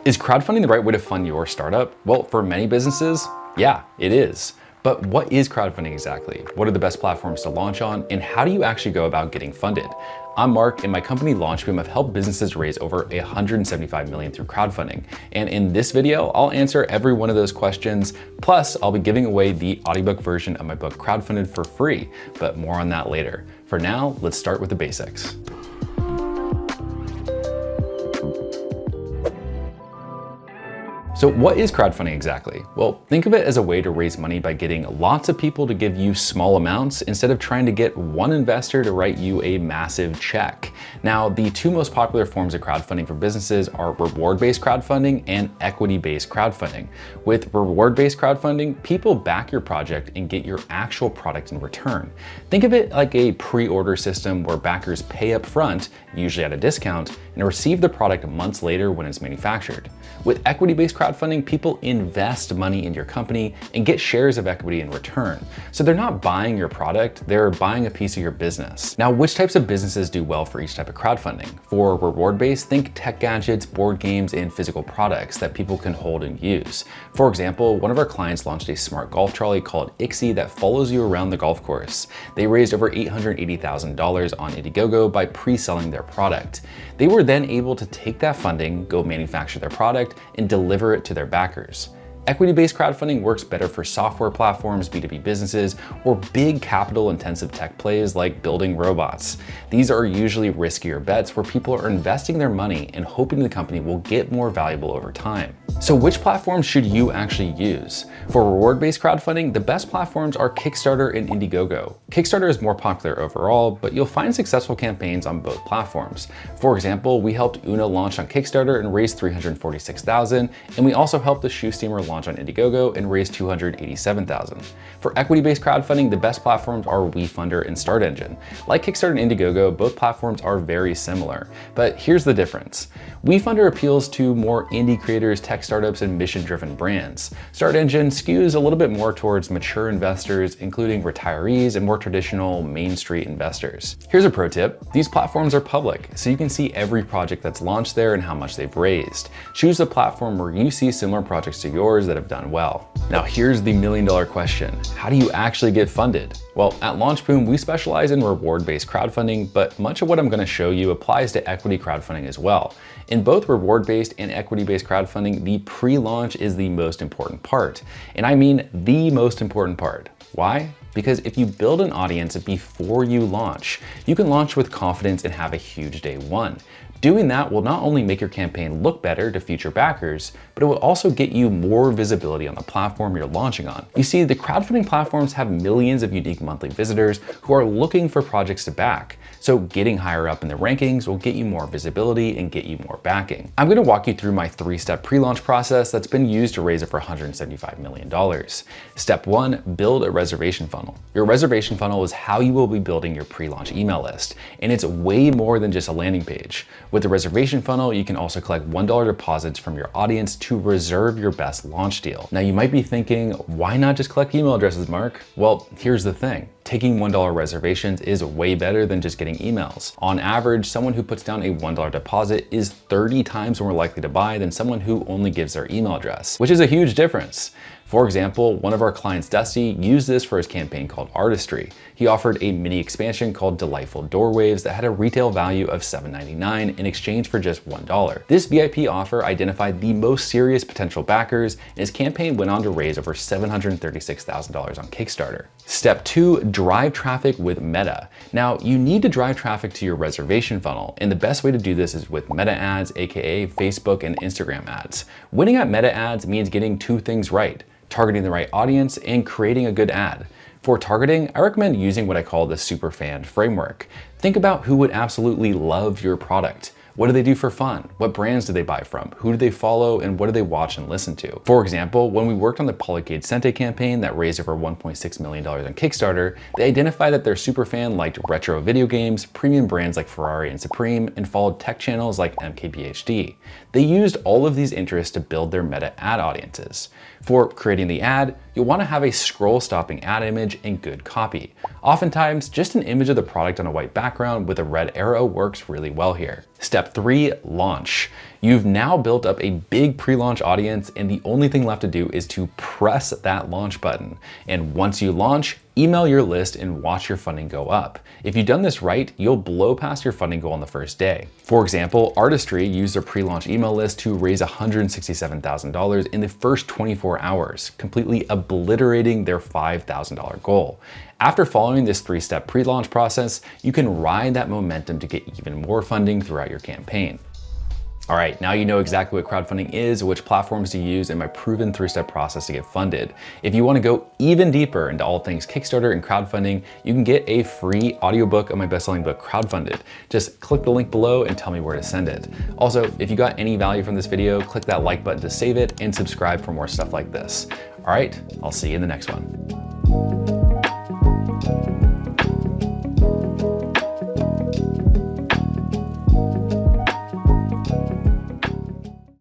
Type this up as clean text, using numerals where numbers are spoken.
Is crowdfunding the right way to fund your startup? Well, for many businesses, yeah, it is. But what is crowdfunding exactly? What are the best platforms to launch on? And how do you actually go about getting funded? I'm Mark, and my company Launchboom have helped businesses raise over $175 million through crowdfunding. And in this video, I'll answer every one of those questions. Plus, I'll be giving away the audiobook version of my book Crowdfunded for free, but more on that later. For now, let's start with the basics. So what is crowdfunding exactly? Well, think of it as a way to raise money by getting lots of people to give you small amounts instead of trying to get one investor to write you a massive check. Now, the two most popular forms of crowdfunding for businesses are reward-based crowdfunding and equity-based crowdfunding. With reward-based crowdfunding, people back your project and get your actual product in return. Think of it like a pre-order system where backers pay up front, usually at a discount, and receive the product months later when it's manufactured. With equity-based crowdfunding, people invest money in your company and get shares of equity in return. So they're not buying your product, they're buying a piece of your business. Now, which types of businesses do well for each type of crowdfunding? For reward-based, think tech gadgets, board games, and physical products that people can hold and use. For example, one of our clients launched a smart golf trolley called Ixie that follows you around the golf course. They raised over $880,000 on Indiegogo by pre-selling their product. They were then able to take that funding, go manufacture their product, and deliver it to their backers. Equity-based crowdfunding works better for software platforms, B2B businesses, or big capital-intensive tech plays like building robots. These are usually riskier bets where people are investing their money and hoping the company will get more valuable over time. So which platforms should you actually use? For reward-based crowdfunding, the best platforms are Kickstarter and Indiegogo. Kickstarter is more popular overall, but you'll find successful campaigns on both platforms. For example, we helped Una launch on Kickstarter and raise $346,000, and we also helped the Shoe Steamer launch on Indiegogo and raised $287,000. For equity-based crowdfunding, the best platforms are WeFunder and StartEngine. Like Kickstarter and Indiegogo, both platforms are very similar, but here's the difference. WeFunder appeals to more indie creators, tech startups, and mission-driven brands. StartEngine skews a little bit more towards mature investors, including retirees and more traditional Main Street investors. Here's a pro tip. These platforms are public, so you can see every project that's launched there and how much they've raised. Choose a platform where you see similar projects to yours that have done well. Now here's the million-dollar question. How do you actually get funded? Well, at Launchboom, we specialize in reward-based crowdfunding, but much of what I'm gonna show you applies to equity crowdfunding as well. In both reward-based and equity-based crowdfunding, the pre-launch is the most important part. And I mean the most important part. Why? Because if you build an audience before you launch, you can launch with confidence and have a huge day one. Doing that will not only make your campaign look better to future backers, but it will also get you more visibility on the platform you're launching on. You see, the crowdfunding platforms have millions of unique monthly visitors who are looking for projects to back. So getting higher up in the rankings will get you more visibility and get you more backing. I'm gonna walk you through my 3-step pre-launch process that's been used to raise over $175 million. Step 1, build a reservation funnel. Your reservation funnel is how you will be building your pre-launch email list, and it's way more than just a landing page. With the reservation funnel, you can also collect $1 deposits from your audience to reserve your best launch deal. Now you might be thinking, why not just collect email addresses, Mark? Well, here's the thing. Taking $1 reservations is way better than just getting emails. On average, someone who puts down a $1 deposit is 30 times more likely to buy than someone who only gives their email address, which is a huge difference. For example, one of our clients, Dusty, used this for his campaign called Artistry. He offered a mini expansion called Delightful Doorwaves that had a retail value of $7.99 in exchange for just $1. This VIP offer identified the most serious potential backers, and his campaign went on to raise over $736,000 on Kickstarter. Step 2, drive traffic with Meta. Now, you need to drive traffic to your reservation funnel, and the best way to do this is with Meta ads, aka Facebook and Instagram ads. Winning at Meta ads means getting two things right: targeting the right audience and creating a good ad. For targeting, I recommend using what I call the superfan framework. Think about who would absolutely love your product. What do they do for fun? What brands do they buy from? Who do they follow, and what do they watch and listen to? For example, when we worked on the Polycade Sente campaign that raised over $1.6 million on Kickstarter, they identified that their superfan liked retro video games, premium brands like Ferrari and Supreme, and followed tech channels like MKBHD. They used all of these interests to build their meta ad audiences. For creating the ad, you'll want to have a scroll-stopping ad image and good copy. Oftentimes, just an image of the product on a white background with a red arrow works really well here. Step 3, launch. You've now built up a big pre-launch audience, and the only thing left to do is to press that launch button. And once you launch, email your list and watch your funding go up. If you've done this right, you'll blow past your funding goal on the first day. For example, Artistry used their pre-launch email list to raise $167,000 in the first 24 hours, completely obliterating their $5,000 goal. After following this 3-step pre-launch process, you can ride that momentum to get even more funding throughout your campaign. All right, now you know exactly what crowdfunding is, which platforms to use, and my proven 3-step process to get funded. If you want to go even deeper into all things Kickstarter and crowdfunding, you can get a free audiobook of my best-selling book, Crowdfunded. Just click the link below and tell me where to send it. Also, if you got any value from this video, click that like button to save it and subscribe for more stuff like this. All right, I'll see you in the next one.